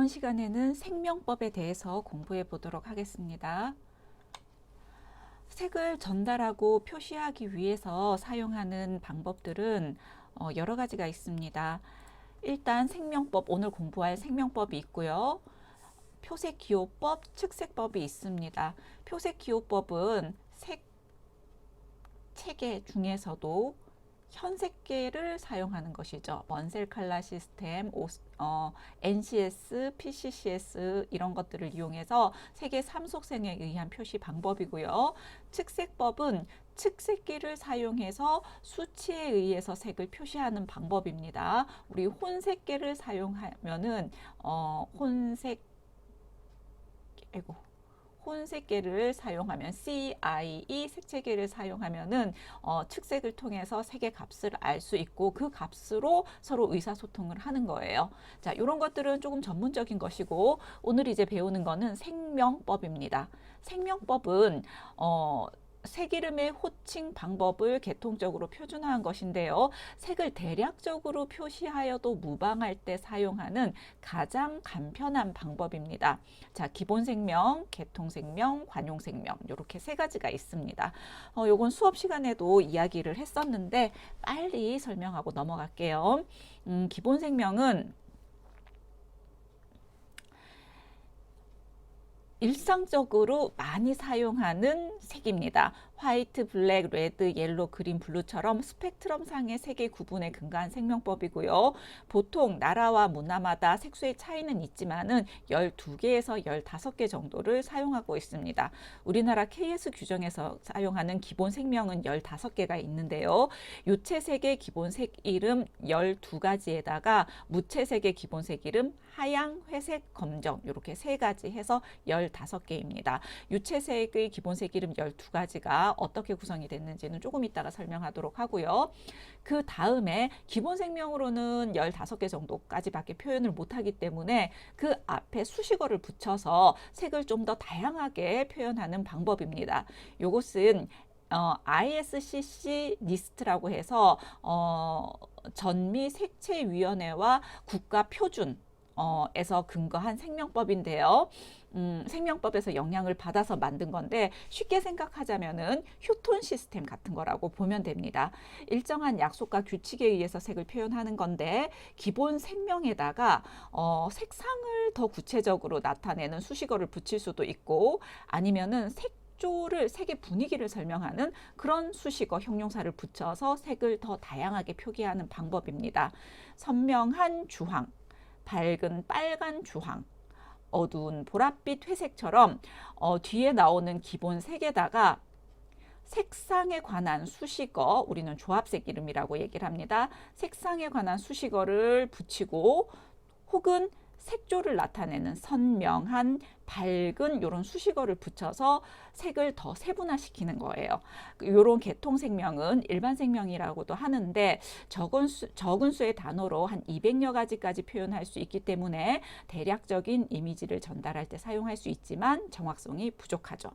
이번 시간에는 생명법에 대해서 공부해 보도록 하겠습니다. 색을 전달하고 표시하기 위해서 사용하는 방법들은 여러 가지가 있습니다. 일단 생명법, 오늘 공부할 생명법이 있고요. 표색기호법, 측색법이 있습니다. 표색기호법은 색 체계 중에서도 현색계를 사용하는 것이죠. 원셀 칼라 시스템, NCS, PCCS 이런 것들을 이용해서 색의 3속성에 의한 표시 방법이고요. 측색법은 측색기를 사용해서 수치에 의해서 색을 표시하는 방법입니다. 우리 혼색계를 사용하면은 혼색계를 사용하면 CIE 색채계를 사용하면은 측색을 통해서 색의 값을 알 수 있고 그 값으로 서로 의사소통을 하는 거예요. 자, 이런 것들은 조금 전문적인 것이고 오늘 이제 배우는 거는 생명법입니다. 생명법은 색 이름의 호칭 방법을 계통적으로 표준화한 것인데요. 색을 대략적으로 표시하여도 무방할 때 사용하는 가장 간편한 방법입니다. 자, 기본 생명, 계통 생명, 관용 생명 이렇게 세 가지가 있습니다. 요건 수업 시간에도 이야기를 했었는데 빨리 설명하고 넘어갈게요. 기본 생명은 일상적으로 많이 사용하는 색입니다. 화이트, 블랙, 레드, 옐로, 그린, 블루처럼 스펙트럼 상의 색의 구분에 근거한 생명법이고요. 보통 나라와 문화마다 색수의 차이는 있지만은 12개에서 15개 정도를 사용하고 있습니다. 우리나라 KS 규정에서 사용하는 기본 색명은 15개가 있는데요. 유채색의 기본 색 이름 12가지에다가 무채색의 기본 색 이름 하양, 회색, 검정 이렇게 세 가지 해서 15개입니다. 유채색의 기본색 이름 12가지가 어떻게 구성이 됐는지는 조금 이따가 설명하도록 하고요. 그 다음에 기본 생명으로는 15개 정도까지밖에 표현을 못하기 때문에 그 앞에 수식어를 붙여서 색을 좀 더 다양하게 표현하는 방법입니다. 이것은 ISCC 리스트라고 해서 전미 색채위원회와 국가표준 에서 근거한 생명법인데요. 생명법에서 영향을 받아서 만든 건데 쉽게 생각하자면은 휴톤 시스템 같은 거라고 보면 됩니다. 일정한 약속과 규칙에 의해서 색을 표현하는 건데 기본 생명에다가 색상을 더 구체적으로 나타내는 수식어를 붙일 수도 있고 아니면은 색의 분위기를 설명하는 그런 수식어, 형용사를 붙여서 색을 더 다양하게 표기하는 방법입니다. 선명한 주황, 밝은 빨간 주황, 어두운 보랏빛 회색처럼 뒤에 나오는 기본 색에다가 색상에 관한 수식어, 우리는 조합색 이름이라고 얘기를 합니다. 색상에 관한 수식어를 붙이고 혹은 색조를 나타내는 선명한, 밝은 이런 수식어를 붙여서 색을 더 세분화시키는 거예요. 이런 계통 생명은 일반 생명이라고도 하는데 적은 수의 단어로 한 200여 가지까지 표현할 수 있기 때문에 대략적인 이미지를 전달할 때 사용할 수 있지만 정확성이 부족하죠.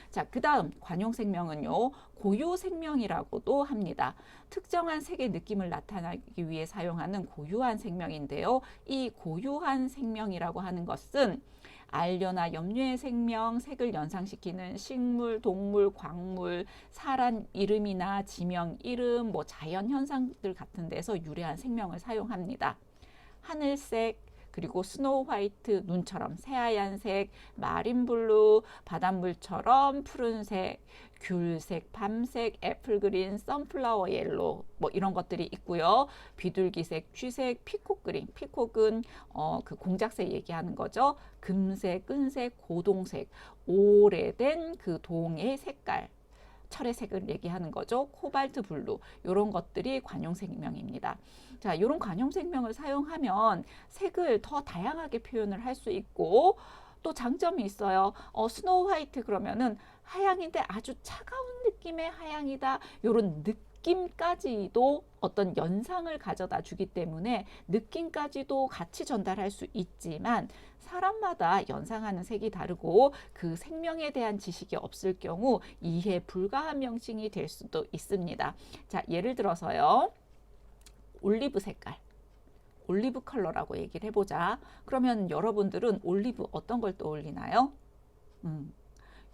자, 그 다음 관용 생명은요, 고유 생명이라고도 합니다. 특정한 색의 느낌을 나타내기 위해 사용하는 고유한 생명인데요. 이 고유한 생명이라고 하는 것은 알료나 염료의 생명, 색을 연상시키는 식물, 동물, 광물, 사람 이름이나 지명 이름, 자연 현상들 같은 데서 유래한 생명을 사용합니다. 하늘색, 그리고 스노우 화이트, 눈처럼 새하얀색, 마린 블루, 바닷물처럼 푸른색, 귤색, 밤색, 애플그린, 선플라워 옐로 이런 것들이 있고요. 비둘기색, 쥐색, 피콕 그린, 피콕은 그 공작색 얘기하는 거죠. 금색, 끈색, 고동색, 오래된 그 동의 색깔. 철의 색을 얘기하는 거죠. 코발트 블루 이런 것들이 관용 생명입니다. 자, 이런 관용 생명을 사용하면 색을 더 다양하게 표현을 할 수 있고 또 장점이 있어요. 스노우 화이트 그러면은 하양인데 아주 차가운 느낌의 하양이다. 이런 느낌까지도 어떤 연상을 가져다 주기 때문에 느낌까지도 같이 전달할 수 있지만 사람마다 연상하는 색이 다르고 그 생명에 대한 지식이 없을 경우 이해 불가한 명칭이 될 수도 있습니다. 자, 예를 들어서요. 올리브 색깔. 올리브 컬러라고 얘기를 해보자. 그러면 여러분들은 올리브 어떤 걸 떠올리나요?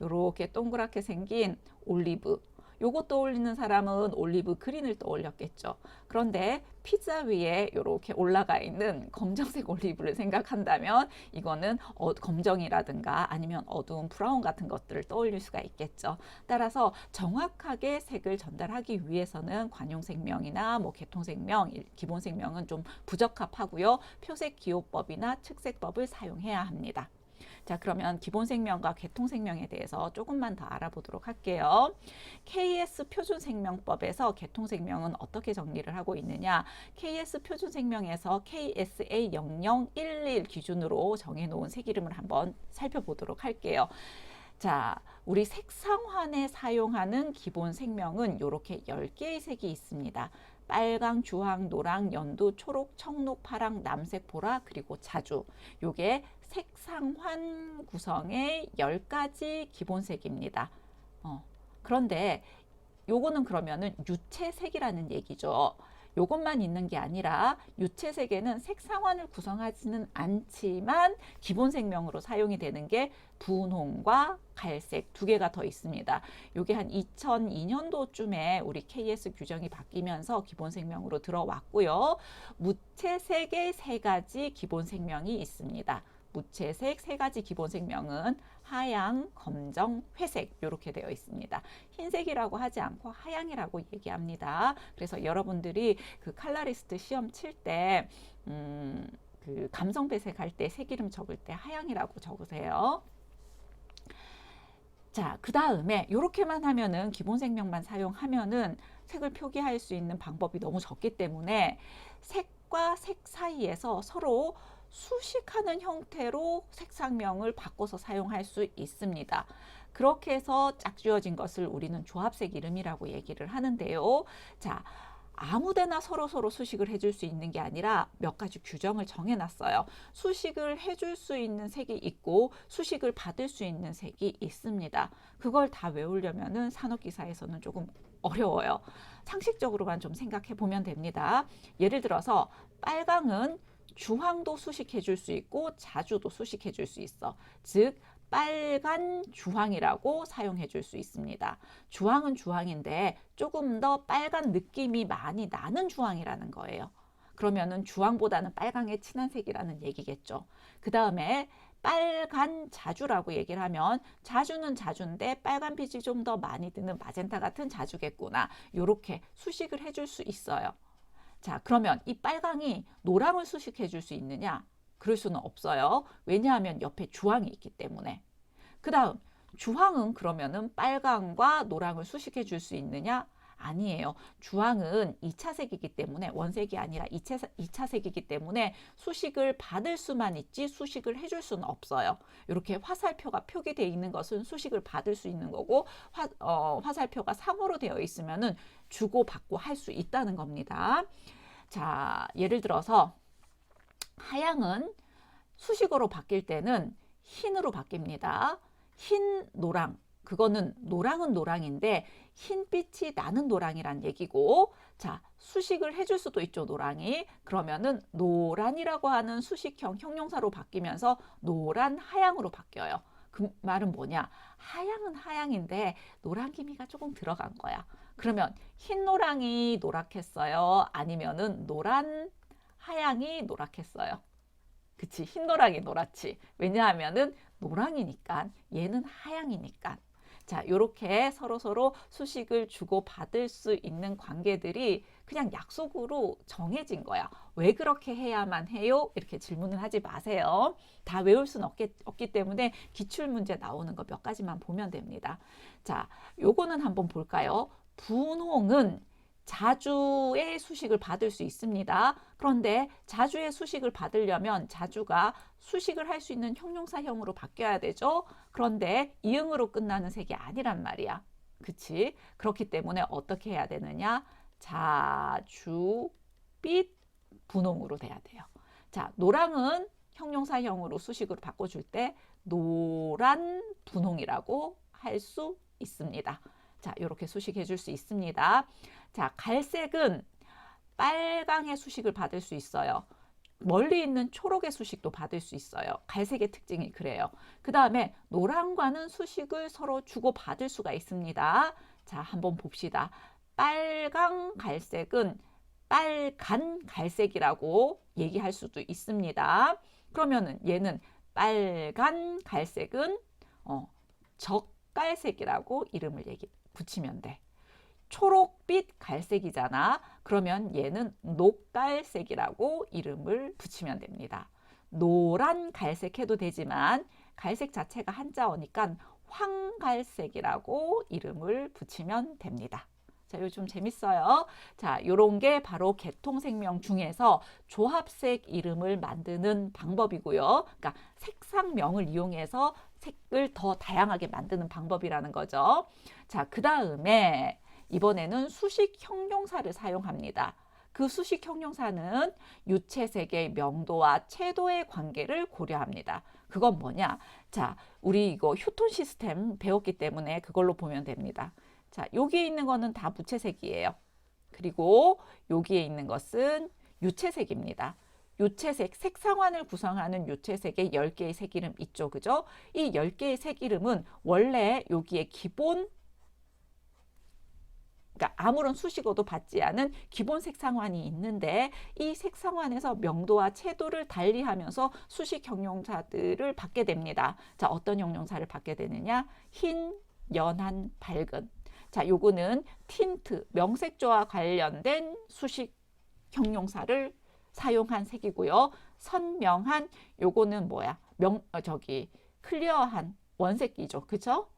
요렇게 동그랗게 생긴 올리브. 요거 떠올리는 사람은 올리브 그린을 떠올렸겠죠. 그런데 피자 위에 이렇게 올라가 있는 검정색 올리브를 생각한다면 이거는 검정이라든가 아니면 어두운 브라운 같은 것들을 떠올릴 수가 있겠죠. 따라서 정확하게 색을 전달하기 위해서는 관용생명이나 뭐 개통생명, 기본생명은 좀 부적합하고요. 표색기호법이나 측색법을 사용해야 합니다. 자, 그러면 기본생명과 개통생명에 대해서 조금만 더 알아보도록 할게요. KS 표준생명법에서 개통생명은 어떻게 정리를 하고 있느냐? KS 표준생명에서 KSA 0011 기준으로 정해놓은 색 이름을 한번 살펴보도록 할게요. 자, 우리 색상환에 사용하는 기본 생명은 이렇게 10개의 색이 있습니다. 빨강, 주황, 노랑, 연두, 초록, 청록, 파랑, 남색, 보라, 그리고 자주. 요게 색상환 구성의 10가지 기본색입니다. 그런데 요거는 그러면은 유체색이라는 얘기죠. 요것만 있는 게 아니라 유체색에는 색상환을 구성하지는 않지만 기본 생명으로 사용이 되는 게 분홍과 갈색 두 개가 더 있습니다. 요게 한 2002년도쯤에 우리 KS 규정이 바뀌면서 기본 생명으로 들어왔고요. 무채색의 3가지 기본 생명이 있습니다. 무채색 3가지 기본 생명은 하양, 검정, 회색 이렇게 되어 있습니다. 흰색이라고 하지 않고 하양이라고 얘기합니다. 그래서 여러분들이 그 칼라리스트 시험 칠 때 그 감성 배색할 때 색 이름 적을 때 하양이라고 적으세요. 자, 그 다음에 이렇게만 하면은 기본 생명만 사용하면은 색을 표기할 수 있는 방법이 너무 적기 때문에 색과 색 사이에서 서로 수식하는 형태로 색상명을 바꿔서 사용할 수 있습니다. 그렇게 해서 짝지어진 것을 우리는 조합색 이름이라고 얘기를 하는데요. 자, 아무데나 서로 수식을 해줄 수 있는 게 아니라 몇 가지 규정을 정해놨어요. 수식을 해줄 수 있는 색이 있고 수식을 받을 수 있는 색이 있습니다. 그걸 다 외우려면은 산업기사에서는 조금 어려워요. 상식적으로만 좀 생각해 보면 됩니다. 예를 들어서 빨강은 주황도 수식해 줄 수 있고 자주도 수식해 줄 수 있어. 즉 빨간 주황이라고 사용해 줄 수 있습니다. 주황은 주황인데 조금 더 빨간 느낌이 많이 나는 주황이라는 거예요. 그러면은 주황보다는 빨강에 친한 색이라는 얘기겠죠. 그 다음에 빨간 자주라고 얘기를 하면 자주는 자주인데 빨간빛이 좀 더 많이 드는 마젠타 같은 자주겠구나. 이렇게 수식을 해줄 수 있어요. 자, 그러면 이 빨강이 노랑을 수식해 줄 수 있느냐? 그럴 수는 없어요. 왜냐하면 옆에 주황이 있기 때문에. 그 다음 주황은 그러면은 빨강과 노랑을 수식해 줄 수 있느냐? 아니에요. 주황은 2차색이기 때문에 원색이 아니라 2차색이기 때문에 수식을 받을 수만 있지 수식을 해줄 수는 없어요. 이렇게 화살표가 표기되어 있는 것은 수식을 받을 수 있는 거고 화살표가 상으로 되어 있으면은 주고받고 할 수 있다는 겁니다. 자, 예를 들어서 하양은 수식어로 바뀔 때는 흰으로 바뀝니다. 흰, 노랑. 그거는 노랑은 노랑인데 흰빛이 나는 노랑이란 얘기고, 자, 수식을 해줄 수도 있죠, 노랑이. 그러면은 노란이라고 하는 수식형 형용사로 바뀌면서 노란, 하양으로 바뀌어요. 그 말은 뭐냐? 하양은 하양인데 노란 기미가 조금 들어간 거야. 그러면 흰 노랑이 노랗겠어요? 아니면은 노란 하양이 노랗겠어요? 그치, 흰 노랑이 노랗지. 왜냐하면은 노랑이니까 얘는 하양이니까. 자, 요렇게 서로 수식을 주고받을 수 있는 관계들이 그냥 약속으로 정해진 거야. 왜 그렇게 해야만 해요? 이렇게 질문을 하지 마세요. 다 외울 수는 없기 때문에 기출문제 나오는 거 몇 가지만 보면 됩니다. 자, 요거는 한번 볼까요? 분홍은 자주의 수식을 받을 수 있습니다. 그런데 자주의 수식을 받으려면 자주가 수식을 할 수 있는 형용사형으로 바뀌어야 되죠. 그런데 이응으로 끝나는 색이 아니란 말이야. 그치? 그렇기 때문에 어떻게 해야 되느냐? 자주빛 분홍으로 돼야 돼요. 자, 노랑은 형용사형으로 수식으로 바꿔줄 때 노란 분홍이라고 할 수 있습니다. 자, 이렇게 수식해 줄 수 있습니다. 자, 갈색은 빨강의 수식을 받을 수 있어요. 멀리 있는 초록의 수식도 받을 수 있어요. 갈색의 특징이 그래요. 그 다음에 노란과는 수식을 서로 주고받을 수가 있습니다. 자, 한번 봅시다. 빨강 갈색은 빨간 갈색이라고 얘기할 수도 있습니다. 그러면은 얘는 빨간 갈색은 적갈색이라고 이름을 붙이면 돼. 초록빛 갈색이잖아. 그러면 얘는 녹갈색이라고 이름을 붙이면 됩니다. 노란 갈색 해도 되지만 갈색 자체가 한자어니까 황갈색이라고 이름을 붙이면 됩니다. 자, 요즘 재밌어요. 자, 요런 게 바로 개통생명 중에서 조합색 이름을 만드는 방법이고요. 그러니까 색상명을 이용해서 색을 더 다양하게 만드는 방법이라는 거죠. 자, 그 다음에 이번에는 수식 형용사를 사용합니다. 그 수식 형용사는 유체색의 명도와 채도의 관계를 고려합니다. 그건 뭐냐? 자, 우리 이거 휴톤 시스템 배웠기 때문에 그걸로 보면 됩니다. 자, 여기에 있는 거는 다 무채색이에요. 그리고 여기에 있는 것은 유채색입니다. 유채색, 색상환을 구성하는 유채색의 10개의 색 이름 있죠. 그죠? 이 10개의 색 이름은 원래 여기에 기본, 그러니까 아무런 수식어도 받지 않은 기본 색상환이 있는데 이 색상환에서 명도와 채도를 달리하면서 수식 형용사들을 받게 됩니다. 자, 어떤 형용사를 받게 되느냐? 흰, 연한, 밝은. 자, 요거는 틴트, 명색조와 관련된 수식 형용사를 사용한 색이고요. 선명한, 요거는 뭐야? 클리어한 원색이죠. 그쵸?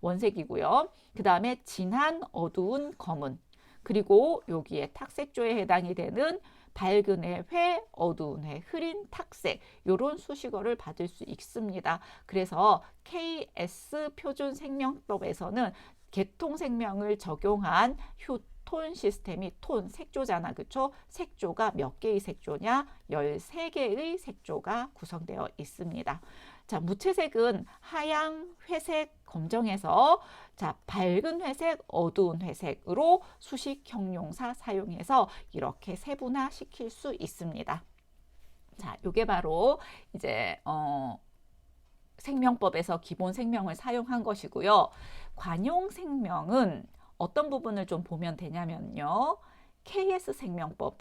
원색이고요. 그 다음에 진한, 어두운, 검은. 그리고 여기에 탁색조에 해당이 되는 밝은 애, 회, 어두운 회, 흐린 탁색 이런 수식어를 받을 수 있습니다. 그래서 KS 표준 생명법에서는 개통생명을 적용한 휴톤 시스템이 톤, 색조잖아. 그쵸? 색조가 몇 개의 색조냐? 13개의 색조가 구성되어 있습니다. 자, 무채색은 하양, 회색, 검정에서 자, 밝은 회색, 어두운 회색으로 수식 형용사 사용해서 이렇게 세분화 시킬 수 있습니다. 자, 요게 바로 이제 생명법에서 기본 생명을 사용한 것이고요. 관용 생명은 어떤 부분을 좀 보면 되냐면요. KS 생명법,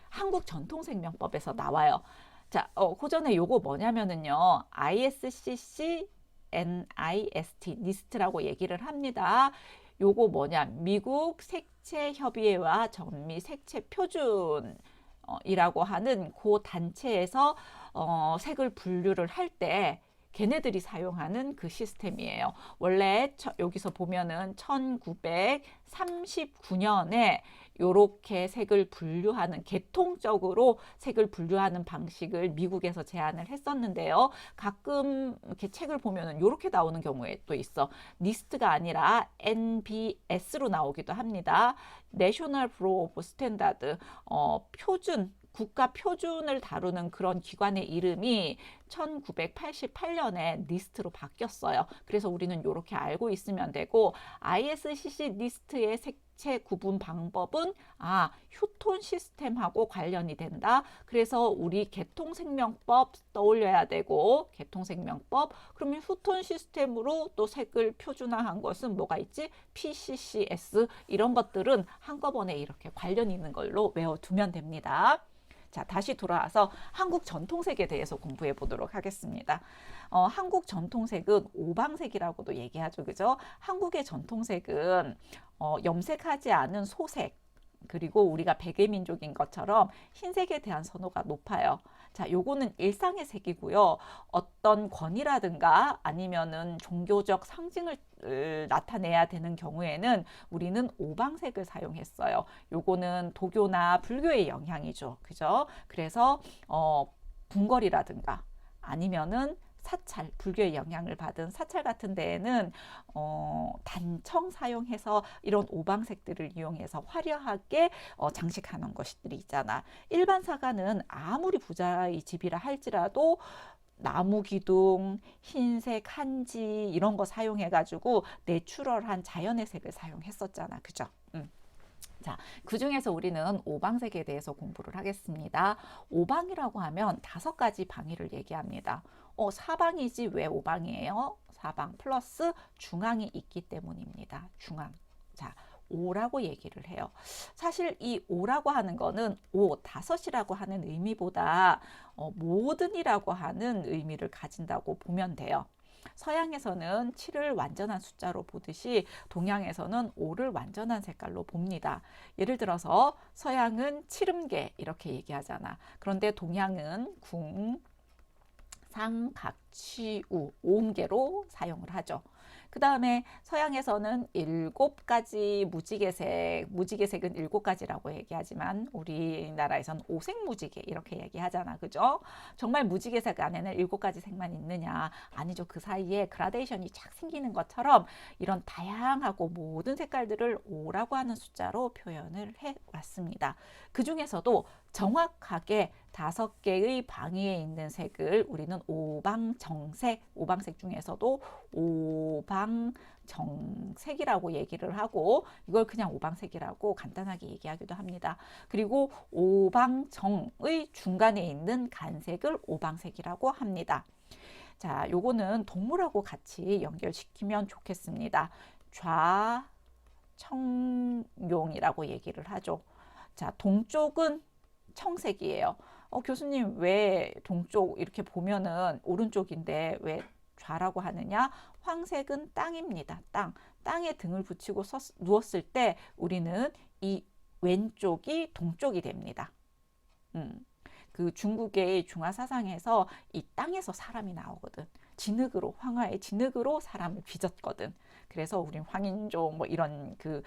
한국 전통생명법에서 나와요. 자, 그 전에 요거 뭐냐면은요. ISCC NIST, 니스트라고 얘기를 합니다. 요거 뭐냐, 미국 색채협의회와 전미 색채 표준 이라고 하는 그 단체에서 색을 분류를 할 때 걔네들이 사용하는 그 시스템이에요. 원래 여기서 보면은 1939년에 요렇게 색을 분류하는, 계통적으로 색을 분류하는 방식을 미국에서 제안을 했었는데요. 가끔 이렇게 책을 보면은 요렇게 나오는 경우에 또 있어. 니스트가 아니라 NBS로 나오기도 합니다. National Bureau of Standard, 표준, 국가 표준을 다루는 그런 기관의 이름이 1988년에 니스트로 바뀌었어요. 그래서 우리는 이렇게 알고 있으면 되고, ISCC 니스트의 색채 구분 방법은 휴톤 시스템하고 관련이 된다. 그래서 우리 개통생명법 떠올려야 되고, 개통생명법, 그러면 휴톤 시스템으로 또 색을 표준화한 것은 뭐가 있지? PCCS, 이런 것들은 한꺼번에 이렇게 관련 있는 걸로 외워두면 됩니다. 자, 다시 돌아와서 한국 전통색에 대해서 공부해 보도록 하겠습니다. 한국 전통색은 오방색이라고도 얘기하죠. 그죠? 한국의 전통색은 염색하지 않은 소색, 그리고 우리가 백의민족인 것처럼 흰색에 대한 선호가 높아요. 자, 요거는 일상의 색이고요. 어떤 권위라든가 아니면은 종교적 상징을 나타내야 되는 경우에는 우리는 오방색을 사용했어요. 요거는 도교나 불교의 영향이죠. 그죠? 그래서 궁궐이라든가 아니면은 사찰, 불교의 영향을 받은 사찰 같은 데에는 단청 사용해서 이런 오방색들을 이용해서 화려하게 장식하는 것들이 있잖아. 일반 사가는 아무리 부자의 집이라 할지라도 나무 기둥, 흰색, 한지 이런 거 사용해가지고 내추럴한 자연의 색을 사용했었잖아. 그죠? 자, 그 중에서 우리는 오방색에 대해서 공부를 하겠습니다. 오방이라고 하면 5가지 방위를 얘기합니다. 사방이지 왜 오방이에요? 사방 플러스 중앙이 있기 때문입니다. 중앙. 자, 오라고 얘기를 해요. 사실 이 오라고 하는 거는 다섯이라고 하는 의미보다 모든이라고 하는 의미를 가진다고 보면 돼요. 서양에서는 7을 완전한 숫자로 보듯이 동양에서는 5를 완전한 색깔로 봅니다. 예를 들어서 서양은 칠음계 이렇게 얘기하잖아. 그런데 동양은 궁, 상, 각, 치, 우, 오음계로 사용을 하죠. 그 다음에 서양에서는 7가지 무지개색, 무지개색은 7가지라고 얘기하지만 우리나라에서는 오색무지개 이렇게 얘기하잖아. 그죠? 정말 무지개색 안에는 7가지 색만 있느냐? 아니죠. 그 사이에 그라데이션이 착 생기는 것처럼 이런 다양하고 모든 색깔들을 오라고 하는 숫자로 표현을 해왔습니다. 그 중에서도 정확하게 5개의 방위에 있는 색을 우리는 오방정색, 오방색 중에서도 오방정색이라고 얘기를 하고 이걸 그냥 오방색이라고 간단하게 얘기하기도 합니다. 그리고 오방정의 중간에 있는 간색을 오방색이라고 합니다. 자, 요거는 동물하고 같이 연결시키면 좋겠습니다. 좌청룡이라고 얘기를 하죠. 자, 동쪽은 청색이에요. 교수님 왜 동쪽 이렇게 보면은 오른쪽인데 왜 좌라고 하느냐? 황색은 땅입니다. 땅. 땅에 등을 붙이고 누웠을 때 우리는 이 왼쪽이 동쪽이 됩니다. 그 중국의 중화사상에서 이 땅에서 사람이 나오거든. 진흙으로, 황화의 진흙으로 사람을 빚었거든. 그래서 우린 황인종 뭐 이런 그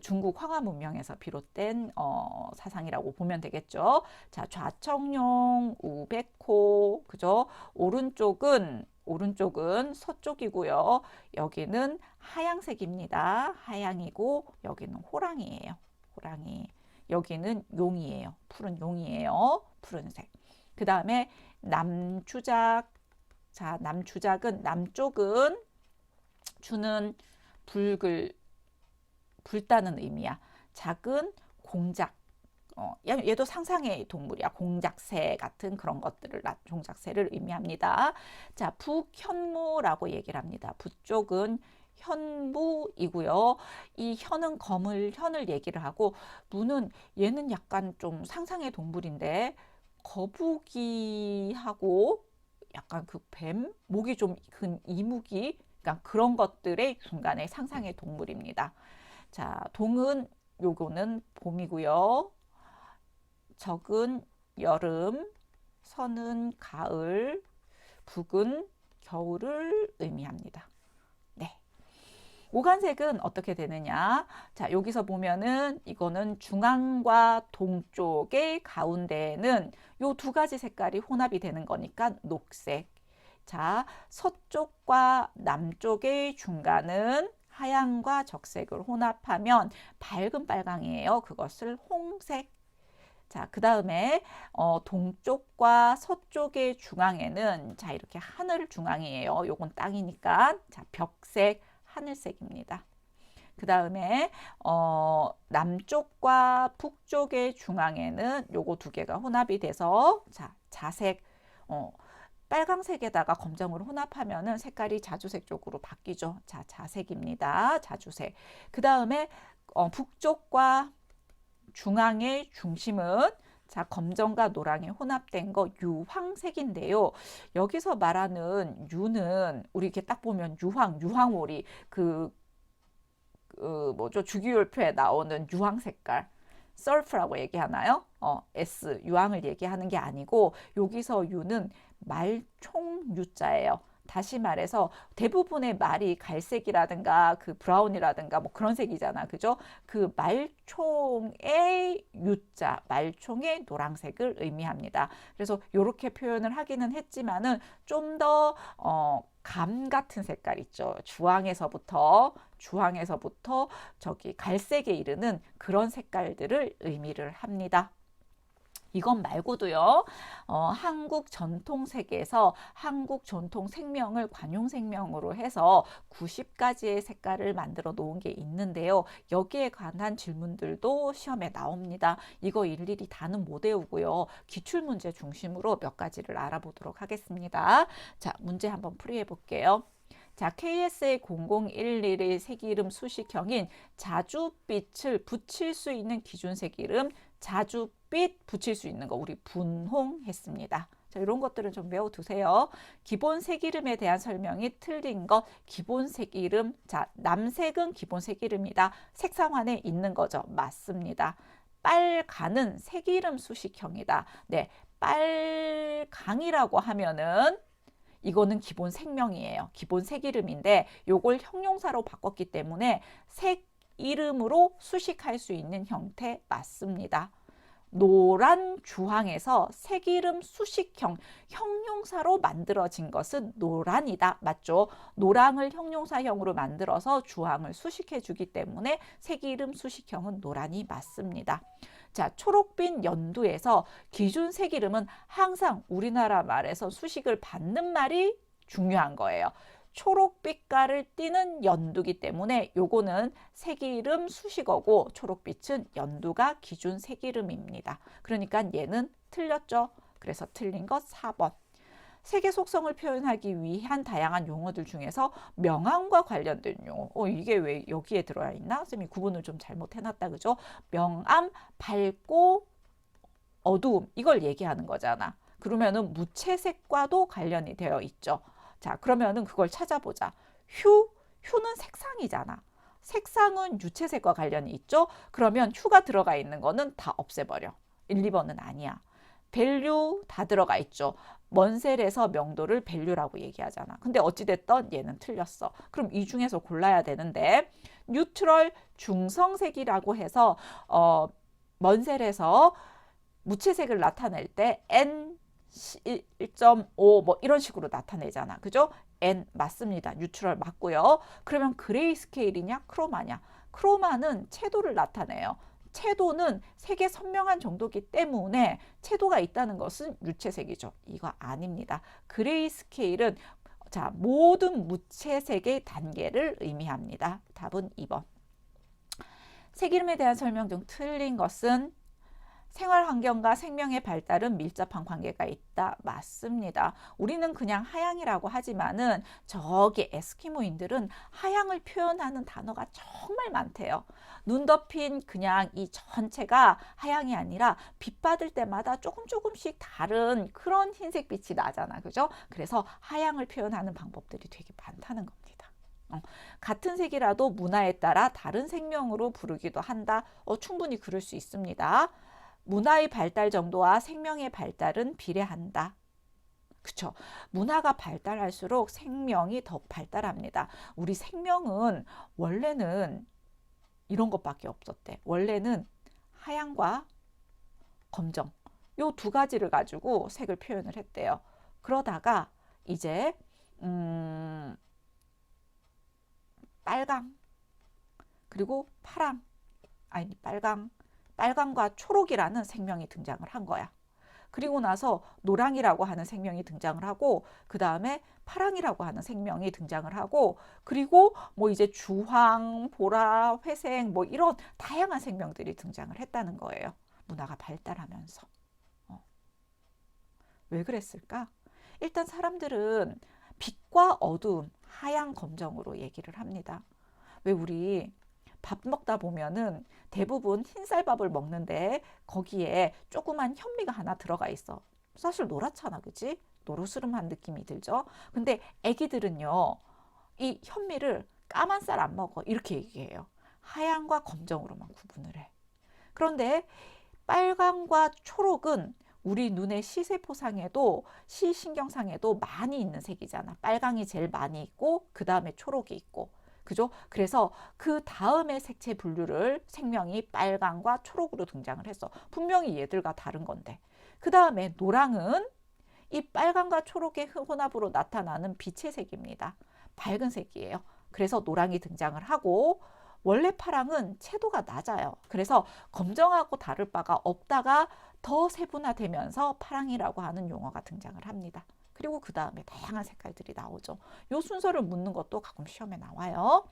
중국 황화 문명에서 비롯된 사상이라고 보면 되겠죠. 자, 좌청룡, 우백호, 그죠? 오른쪽은 서쪽이고요. 여기는 하양색입니다. 하양이고 여기는 호랑이에요. 호랑이. 여기는 용이에요. 푸른 용이에요. 푸른색. 그 다음에 남주작. 자, 남주작은 남쪽은 주는 붉다는 의미야. 작은 공작. 얘도 상상의 동물이야. 공작새 같은 그런 것들을, 종작새를 의미합니다. 자, 북현무라고 얘기를 합니다. 북쪽은 현무이고요. 이 현은 거물 현을 얘기를 하고 무는 얘는 약간 좀 상상의 동물인데 거북이하고 약간 그 뱀, 목이 좀 큰 이무기, 그러니까 그런 것들의 중간에 상상의 동물입니다. 자, 동은 요거는 봄이고요. 적은 여름, 서는 가을, 북은 겨울을 의미합니다. 네. 오간색은 어떻게 되느냐? 자, 여기서 보면은 이거는 중앙과 동쪽의 가운데에는 요 2가지 색깔이 혼합이 되는 거니까 녹색. 자, 서쪽과 남쪽의 중간은 하양과 적색을 혼합하면 밝은 빨강이에요. 그것을 홍색. 자, 그 다음에 동쪽과 서쪽의 중앙에는 자, 이렇게 하늘 중앙이에요. 요건 땅이니까 자, 벽색, 하늘색입니다. 그 다음에 남쪽과 북쪽의 중앙에는 요거 2개가 혼합이 돼서 자, 자색, 빨강색에다가 검정을 혼합하면은 색깔이 자주색 쪽으로 바뀌죠. 자, 자색입니다. 자주색. 그 다음에 북쪽과 중앙의 중심은 자, 검정과 노랑이 혼합된 거 유황색인데요. 여기서 말하는 유는 우리 이렇게 딱 보면 유황오리 뭐죠? 주기율표에 나오는 유황 색깔. 썰프라고 얘기하나요? S 유황을 얘기하는 게 아니고 여기서 유는 말총 유자예요. 다시 말해서 대부분의 말이 갈색이라든가 그 브라운이라든가 뭐 그런 색이잖아. 그죠? 그 말총의 유자, 말총의 노란색을 의미합니다. 그래서 이렇게 표현을 하기는 했지만은 좀 더 감 같은 색깔 있죠. 주황에서부터 저기 갈색에 이르는 그런 색깔들을 의미를 합니다. 이것 말고도요, 한국 전통색에서 한국 전통 생명을 관용생명으로 해서 90가지의 색깔을 만들어 놓은 게 있는데요. 여기에 관한 질문들도 시험에 나옵니다. 이거 일일이 다는 못 외우고요. 기출문제 중심으로 몇 가지를 알아보도록 하겠습니다. 자, 문제 한번 풀이해 볼게요. 자, KSA 0011의 색이름 수식형인 자주빛을 붙일 수 있는 기준 색이름, 자주빛 붙일 수 있는 거 우리 분홍했습니다. 자, 이런 것들은 좀 외워두세요. 기본 색이름에 대한 설명이 틀린 것, 기본 색이름. 자, 남색은 기본 색이름이다. 색상환에 있는 거죠. 맞습니다. 빨간은 색이름 수식형이다. 네, 빨강이라고 하면은 이거는 기본 색명이에요. 기본 색 이름인데 요걸 형용사로 바꿨기 때문에 색 이름으로 수식할 수 있는 형태 맞습니다. 노란 주황에서 색 이름 수식형 형용사로 만들어진 것은 노란이다. 맞죠? 노랑을 형용사형으로 만들어서 주황을 수식해 주기 때문에 색 이름 수식형은 노란이 맞습니다. 자, 초록빛 연두에서 기준 색 이름은 항상 우리나라 말에서 수식을 받는 말이 중요한 거예요. 초록빛깔을 띠는 연두기 때문에 요거는 색이름 수식어고 초록빛은 연두가 기준 색이름입니다. 그러니까 얘는 틀렸죠. 그래서 틀린 것 4번. 색의 속성을 표현하기 위한 다양한 용어들 중에서 명암과 관련된 용어. 이게 왜 여기에 들어야 있나? 쌤이 구분을 좀 잘못해놨다. 그죠? 명암, 밝고 어두움. 이걸 얘기하는 거잖아. 그러면은 무채색과도 관련이 되어 있죠. 자, 그러면은 그걸 찾아보자. 휴는 색상이잖아. 색상은 유채색과 관련이 있죠. 그러면 휴가 들어가 있는 거는 다 없애버려. 1, 2번은 아니야. 밸류 다 들어가 있죠. 먼셀에서 명도를 밸류라고 얘기하잖아. 근데 어찌됐든 얘는 틀렸어. 그럼 이 중에서 골라야 되는데 뉴트럴 중성색이라고 해서 먼셀에서 무채색을 나타낼 때 N1.5 뭐 이런 식으로 나타내잖아. 그죠? N 맞습니다. 뉴트럴 맞고요. 그러면 그레이 스케일이냐 크로마냐? 크로마는 채도를 나타내요. 채도는 색의 선명한 정도이기 때문에 채도가 있다는 것은 유채색이죠. 이거 아닙니다. 그레이 스케일은 자, 모든 무채색의 단계를 의미합니다. 답은 2번. 색이름에 대한 설명 중 틀린 것은 생활 환경과 생명의 발달은 밀접한 관계가 있다. 맞습니다. 우리는 그냥 하양이라고 하지만은 저기 에스키모인들은 하양을 표현하는 단어가 정말 많대요. 눈 덮인 그냥 이 전체가 하양이 아니라 빛 받을 때마다 조금씩 다른 그런 흰색빛이 나잖아. 그죠? 그래서 하양을 표현하는 방법들이 되게 많다는 겁니다. 같은 색이라도 문화에 따라 다른 생명으로 부르기도 한다. 충분히 그럴 수 있습니다. 문화의 발달 정도와 생명의 발달은 비례한다. 그쵸? 문화가 발달할수록 생명이 더 발달합니다. 우리 생명은 원래는 이런 것밖에 없었대. 원래는 하양과 검정 요 두 가지를 가지고 색을 표현을 했대요. 그러다가 이제 빨강 그리고 파랑 아니 빨강과 초록이라는 생명이 등장을 한 거야. 그리고 나서 노랑이라고 하는 생명이 등장을 하고 그 다음에 파랑이라고 하는 생명이 등장을 하고 그리고 뭐 이제 주황, 보라, 회색 뭐 이런 다양한 생명들이 등장을 했다는 거예요. 문화가 발달하면서. 왜 그랬을까? 일단 사람들은 빛과 어두움, 하양, 검정으로 얘기를 합니다. 왜 우리 밥 먹다 보면은 대부분 흰쌀밥을 먹는데 거기에 조그만 현미가 하나 들어가 있어. 사실 노랗잖아, 그치? 노르스름한 느낌이 들죠? 근데 애기들은요, 이 현미를 까만 쌀 안 먹어. 이렇게 얘기해요. 하양과 검정으로만 구분을 해. 그런데 빨강과 초록은 우리 눈의 시세포상에도 시신경상에도 많이 있는 색이잖아. 빨강이 제일 많이 있고 그 다음에 초록이 있고. 그죠? 그래서 그 다음에 색채 분류를 생명이 빨강과 초록으로 등장을 했어. 분명히 얘들과 다른 건데. 그 다음에 노랑은 이 빨강과 초록의 혼합으로 나타나는 빛의 색입니다. 밝은 색이에요. 그래서 노랑이 등장을 하고 원래 파랑은 채도가 낮아요. 그래서 검정하고 다를 바가 없다가 더 세분화되면서 파랑이라고 하는 용어가 등장을 합니다. 그리고 그 다음에 다양한 색깔들이 나오죠. 요 순서를 묻는 것도 가끔 시험에 나와요.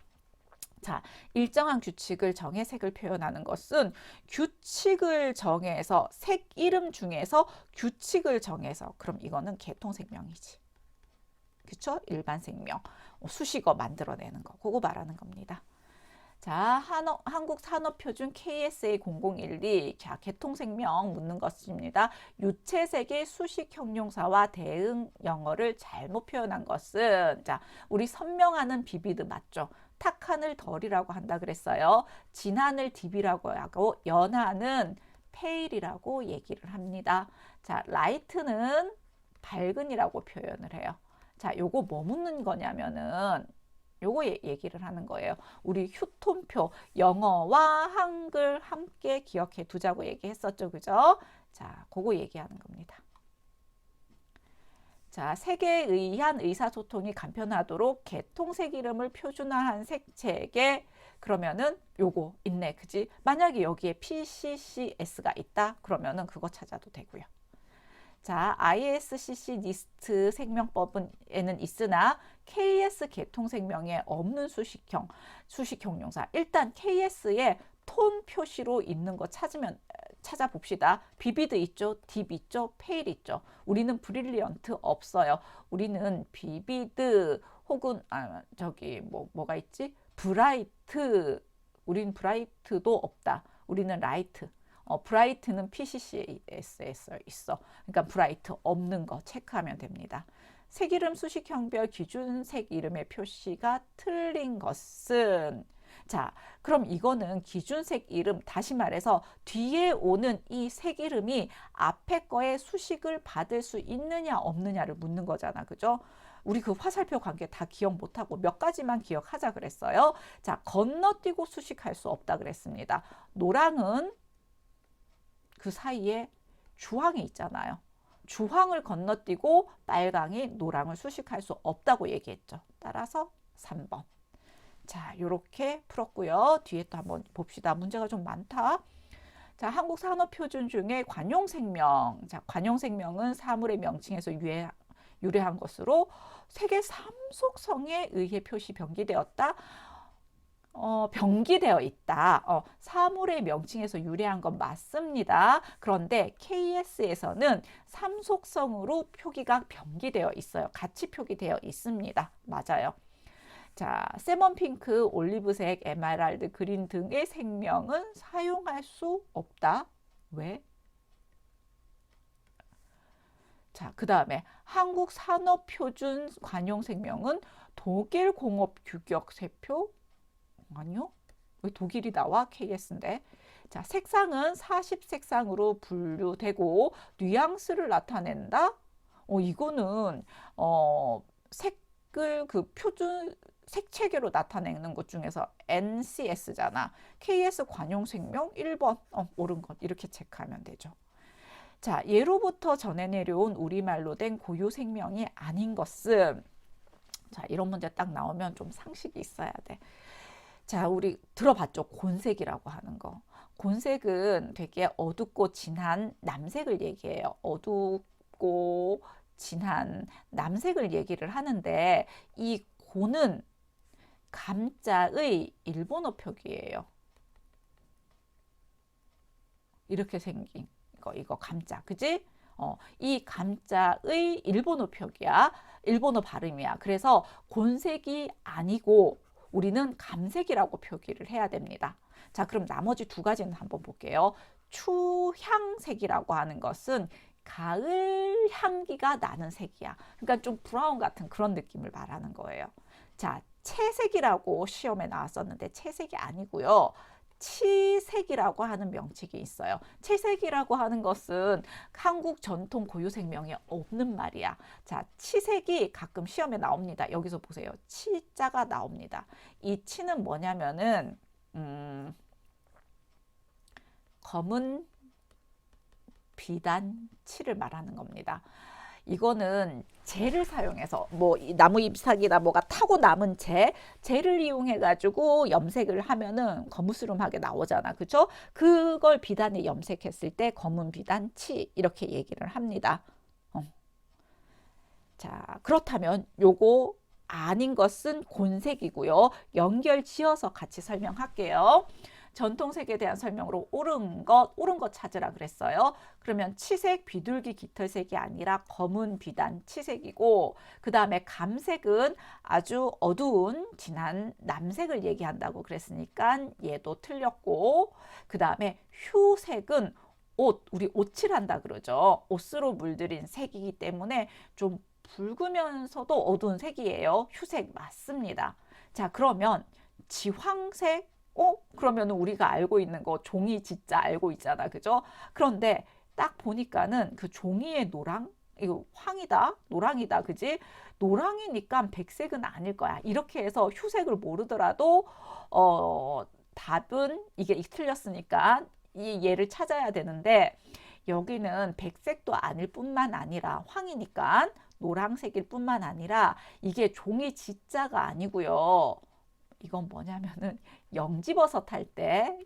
자, 일정한 규칙을 정해 색을 표현하는 것은 규칙을 정해서 색 이름 중에서 규칙을 정해서 그럼 이거는 개통생명이지. 그쵸? 일반 생명. 수식어 만들어내는 거. 그거 말하는 겁니다. 자, 한국산업표준 KSA001이 자, 개통생명 묻는 것입니다. 유채색의 수식형용사와 대응 영어를 잘못 표현한 것은 자, 우리 선명하는 비비드 맞죠? 탁한을 덜이라고 한다 그랬어요. 진한을 딥이라고 하고 연한은 페일이라고 얘기를 합니다. 자, 라이트는 밝은이라고 표현을 해요. 자, 요거 뭐 묻는 거냐면은 요거 얘기를 하는 거예요. 우리 휴톤표 영어와 한글 함께 기억해 두자고 얘기했었죠. 그죠? 자, 그거 얘기하는 겁니다. 자, 색에 의한 의사소통이 간편하도록 개통색 이름을 표준화한 색책에 그러면은 요거 있네. 그지? 만약에 여기에 PCCS가 있다. 그러면은 그거 찾아도 되고요. 자, ISCC 니스트 생명법에는 있으나 KS 개통생명에 없는 수식형용사. 일단 KS에 톤 표시로 있는 거 찾아봅시다. 비비드 있죠? 딥 있죠? 페일 있죠? 우리는 브릴리언트 없어요. 우리는 비비드 혹은 뭐가 있지? 브라이트. 우리는 브라이트도 없다. 우리는 라이트. 브라이트는 PCCS에 있어. 그러니까 브라이트 없는 거 체크하면 됩니다. 색 이름 수식형별 기준 색 이름의 표시가 틀린 것은 자, 그럼 이거는 기준색 이름, 다시 말해서 뒤에 오는 이 색 이름이 앞에 거에 수식을 받을 수 있느냐 없느냐를 묻는 거잖아. 그죠? 우리 그 화살표 관계 다 기억 못하고 몇 가지만 기억하자 그랬어요. 자, 건너뛰고 수식할 수 없다 그랬습니다. 노랑은 그 사이에 주황이 있잖아요. 주황을 건너뛰고 빨강이 노랑을 수식할 수 없다고 얘기했죠. 따라서 3번. 자, 이렇게 풀었고요. 뒤에 또 한번 봅시다. 문제가 좀 많다. 자, 한국 산업표준 중에 관용생명. 자, 관용생명은 사물의 명칭에서 유래한 것으로 색의 삼속성에 의해 표시 병기되었다. 병기되어 있다. 사물의 명칭에서 유래한 건 맞습니다. 그런데 KS에서는 삼속성으로 표기가 병기되어 있어요. 같이 표기되어 있습니다. 맞아요. 자, 세먼 핑크, 올리브색, 에메랄드, 그린 등의 생명은 사용할 수 없다. 왜? 자, 그 다음에 한국 산업표준 관용생명은 독일 공업규격 세표 아니요. 왜 독일이 나와? KS인데. 자, 색상은 40색상으로 분류되고 뉘앙스를 나타낸다. 이거는 색을 그 표준 색체계로 나타내는 것 중에서 NCS잖아. KS 관용생명 1번. 옳은 것. 이렇게 체크하면 되죠. 자, 예로부터 전해 내려온 우리말로 된 고유 생명이 아닌 것은 자, 이런 문제 딱 나오면 좀 상식이 있어야 돼. 자, 우리 들어봤죠? 곤색이라고 하는 거. 곤색은 되게 어둡고 진한 남색을 얘기해요. 어둡고 진한 남색을 얘기를 하는데 이 곤은 감자의 일본어 표기예요. 이렇게 생긴 이거 감자, 그지? 이 감자의 일본어 표기야. 일본어 발음이야. 그래서 곤색이 아니고 우리는 감색이라고 표기를 해야 됩니다. 자, 그럼 나머지 두 가지는 한번 볼게요. 추향색이라고 하는 것은 가을 향기가 나는 색이야. 그러니까 좀 브라운 같은 그런 느낌을 말하는 거예요. 자, 채색이라고 시험에 나왔었는데 채색이 아니고요. 치색이라고 하는 명칭이 있어요. 치색이라고 하는 것은 한국 전통 고유 생명에 없는 말이야. 자, 치색이 가끔 시험에 나옵니다. 여기서 보세요. 치자가 나옵니다. 이 치는 뭐냐면은 검은 비단 치를 말하는 겁니다. 이거는 재를 사용해서 뭐 나무 잎사귀나 뭐가 타고 남은 재를 이용해 가지고 염색을 하면은 거무스름하게 나오잖아. 그죠? 그걸 비단에 염색했을 때 검은 비단치 이렇게 얘기를 합니다. 자, 그렇다면 요거 아닌 것은 곤색이고요. 연결 지어서 같이 설명할게요. 전통색에 대한 설명으로 옳은 것 찾으라 그랬어요. 그러면 치색, 비둘기 깃털색이 아니라 검은 비단 치색이고, 그 다음에 감색은 아주 어두운 진한 남색을 얘기한다고 그랬으니까 얘도 틀렸고, 그 다음에 휴색은 우리 옷칠한다 그러죠. 옷으로 물들인 색이기 때문에 좀 붉으면서도 어두운 색이에요. 휴색 맞습니다. 자, 그러면 지황색, 그러면 우리가 알고 있는 거 종이 진짜 알고 있잖아. 그죠? 그런데 딱 보니까는 그 종이의 노랑, 이거 황이다, 노랑이다, 그지? 노랑이니까 백색은 아닐 거야. 이렇게 해서 휴색을 모르더라도 답은 이게 틀렸으니까 이 얘를 찾아야 되는데 여기는 백색도 아닐 뿐만 아니라 황이니까 노란색일 뿐만 아니라 이게 종이 지자가 아니고요. 이건 뭐냐면은 영지버섯 할 때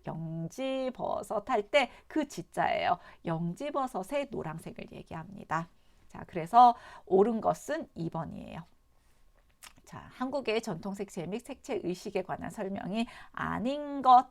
그 지자예요. 영지버섯의 노란색을 얘기합니다. 자, 그래서 옳은 것은 2번이에요. 자, 한국의 전통 색채 및 색채 의식에 관한 설명이 아닌 것.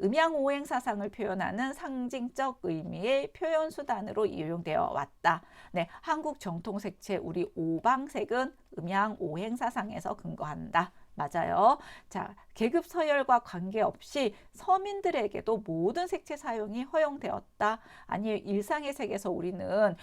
음양오행 사상을 표현하는 상징적 의미의 표현 수단으로 이용되어 왔다. 네, 한국 정통 색채 우리 오방색은 음양오행 사상에서 근거한다. 맞아요. 자, 계급 서열과 관계없이 서민들에게도 모든 색채 사용이 허용되었다. 아니, 일상의 색에서 우리는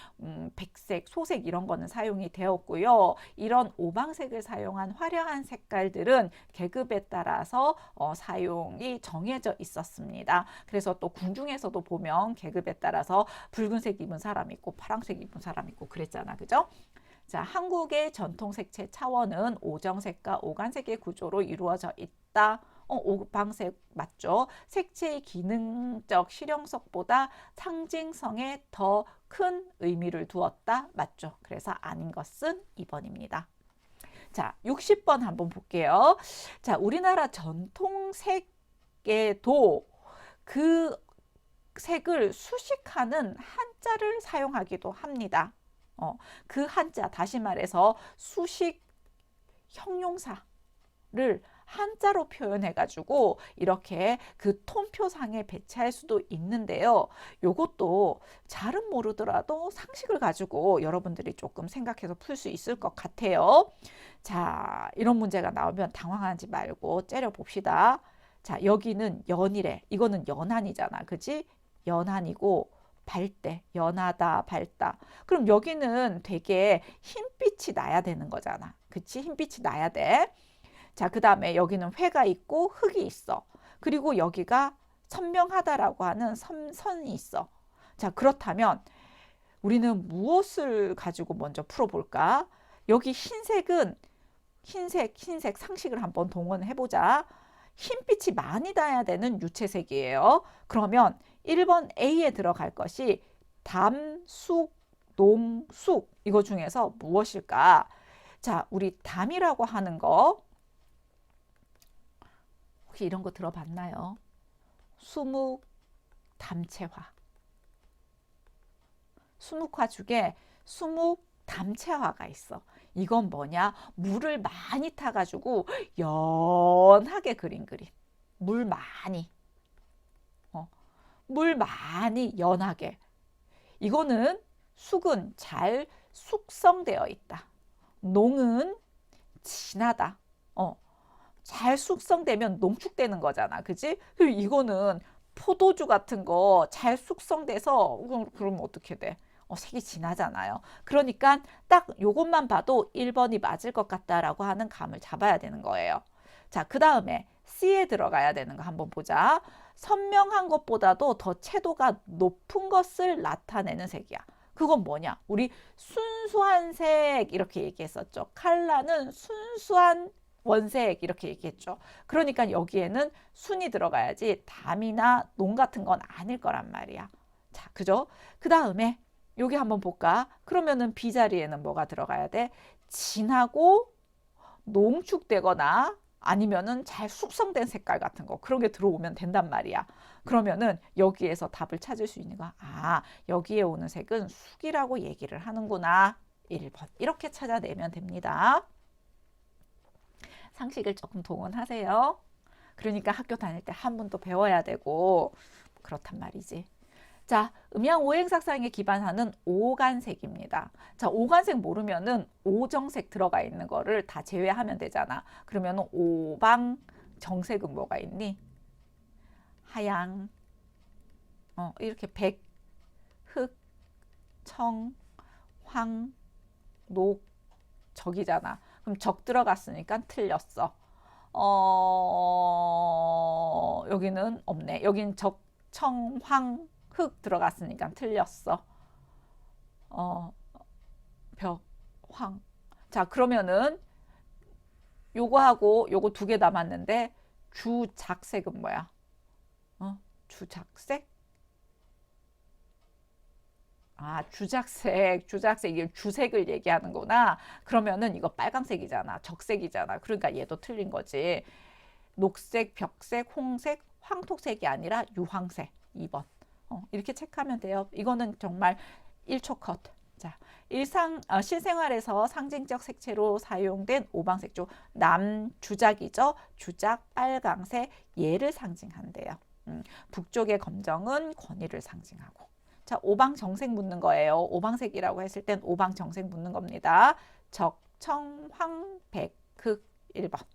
백색, 소색 이런 거는 사용이 되었고요. 이런 오방색을 사용한 화려한 색깔들은 계급에 따라서 사용이 정해져 있었습니다. 그래서 또 궁중에서도 보면 계급에 따라서 붉은색 입은 사람 있고 파란색 입은 사람 있고 그랬잖아. 그죠? 자, 한국의 전통 색채 차원은 오정색과 오간색의 구조로 이루어져 있다. 오방색 맞죠? 색채의 기능적 실용성보다 상징성에 더 큰 의미를 두었다. 맞죠? 그래서 아닌 것은 2번입니다. 자, 60번 한번 볼게요. 자, 우리나라 전통색에도 그 색을 수식하는 한자를 사용하기도 합니다. 그 한자, 다시 말해서 수식 형용사를 한자로 표현해가지고 이렇게 그 톤표상에 배치할 수도 있는데요. 요것도 잘은 모르더라도 상식을 가지고 여러분들이 조금 생각해서 풀 수 있을 것 같아요. 자, 이런 문제가 나오면 당황하지 말고 째려봅시다. 자, 여기는 연이래. 이거는 연한이잖아. 그지? 연한이고 밝대, 연하다, 밝다. 그럼 여기는 되게 흰빛이 나야 되는 거잖아. 그치? 흰빛이 나야 돼. 자, 그 다음에 여기는 회가 있고 흙이 있어. 그리고 여기가 선명하다라고 하는 선이 있어. 자, 그렇다면 우리는 무엇을 가지고 먼저 풀어볼까? 여기 흰색은 흰색 상식을 한번 동원해보자. 흰빛이 많이 나야 되는 유채색이에요. 그러면 1번 A에 들어갈 것이 담, 쑥, 농, 쑥 이거 중에서 무엇일까? 자, 우리 담이라고 하는 거 혹시 이런 거 들어봤나요? 수묵, 담채화. 수묵화 중에 수묵, 담채화가 있어. 이건 뭐냐? 물을 많이 타가지고 연하게 그린 그림. 물 많이. 물 많이 연하게. 이거는 쑥은 잘 숙성되어 있다. 농은 진하다. 잘 숙성되면 농축되는 거잖아. 그지? 그리고 이거는 포도주 같은 거 잘 숙성돼서 그럼 어떻게 돼? 색이 진하잖아요. 그러니까 딱 요것만 봐도 1번이 맞을 것 같다라고 하는 감을 잡아야 되는 거예요. 자, 그 다음에 C에 들어가야 되는 거 한번 보자. 선명한 것보다도 더 채도가 높은 것을 나타내는 색이야. 그건 뭐냐? 우리 순수한 색 이렇게 얘기했었죠. 칼라는 순수한 원색 이렇게 얘기했죠. 그러니까 여기에는 순이 들어가야지 담이나 농 같은 건 아닐 거란 말이야. 자, 그죠? 그 다음에 여기 한번 볼까? 그러면은 B 자리에는 뭐가 들어가야 돼? 진하고 농축되거나 아니면은 잘 숙성된 색깔 같은 거 그런 게 들어오면 된단 말이야. 그러면은 여기에서 답을 찾을 수 있는 거야. 아, 여기에 오는 색은 숙이라고 얘기를 하는구나. 1번. 이렇게 찾아내면 됩니다. 상식을 조금 동원하세요. 그러니까 학교 다닐 때 한문도 배워야 되고 그렇단 말이지. 자, 음양 오행삭상에 기반하는 오간색입니다. 자, 오간색 모르면은 오정색 들어가 있는 거를 다 제외하면 되잖아. 그러면은 오방 정색은 뭐가 있니? 하양, 이렇게 백, 흑, 청, 황, 녹, 적이잖아. 그럼 적 들어갔으니까 틀렸어. 여기는 없네. 여긴 적, 청, 황, 흑 들어갔으니까 틀렸어. 벽, 황. 자, 그러면은 요거하고 요거 두 개 남았는데 주작색은 뭐야? 주작색? 아, 주작색, 이게 주색을 얘기하는구나. 그러면은 이거 빨강색이잖아. 적색이잖아. 그러니까 얘도 틀린 거지. 녹색, 벽색, 홍색, 황토색이 아니라 유황색. 2번. 이렇게 체크하면 돼요. 이거는 정말 1초 컷. 자, 실생활에서 상징적 색채로 사용된 오방색조. 남주작이죠. 주작, 빨강색, 얘를 상징한대요. 북쪽의 검정은 권위를 상징하고. 자, 오방정색 묻는 거예요. 오방색이라고 했을 땐 오방정색 묻는 겁니다. 적, 청, 황, 백, 흑 1번.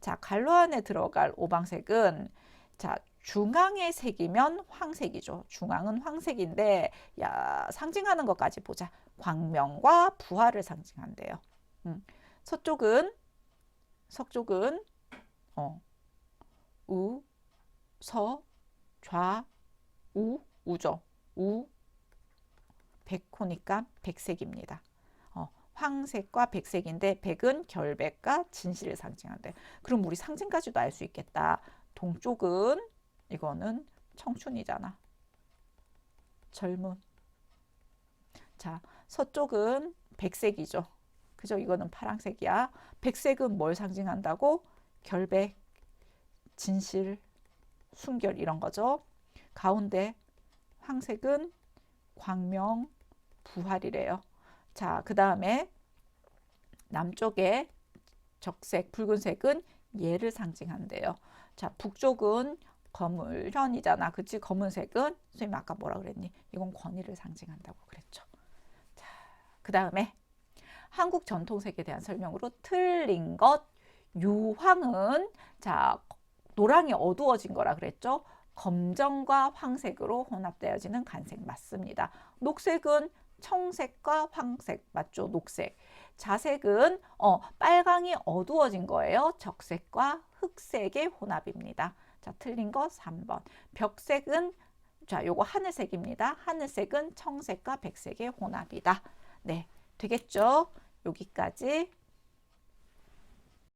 자, 갈로 안에 들어갈 오방색은 자, 중앙의 색이면 황색이죠. 중앙은 황색인데 야, 상징하는 것까지 보자. 광명과 부활을 상징한대요. 서쪽은 우, 서, 좌, 우죠. 백호니까 백색입니다. 황색과 백색인데 백은 결백과 진실을 상징한대. 그럼 우리 상징까지도 알 수 있겠다. 동쪽은 이거는 청춘이잖아. 젊음. 자, 서쪽은 백색이죠. 그죠? 이거는 파란색이야. 백색은 뭘 상징한다고? 결백, 진실, 순결 이런 거죠. 가운데 황색은 광명, 부활이래요. 자, 그 다음에 남쪽에 적색, 붉은색은 예를 상징한대요. 자, 북쪽은 거물현이잖아. 그치? 검은색은 선생님 아까 뭐라 그랬니? 이건 권위를 상징한다고 그랬죠. 자, 그 다음에 한국 전통색에 대한 설명으로 틀린 것. 유황은 자, 노랑이 어두워진 거라 그랬죠. 검정과 황색으로 혼합되어지는 간색 맞습니다. 녹색은 청색과 황색 맞죠? 녹색. 자색은 빨강이 어두워진 거예요. 적색과 흑색의 혼합입니다. 자, 틀린 거 3번. 벽색은 자, 요거 하늘색입니다. 하늘색은 청색과 백색의 혼합이다. 네, 되겠죠? 여기까지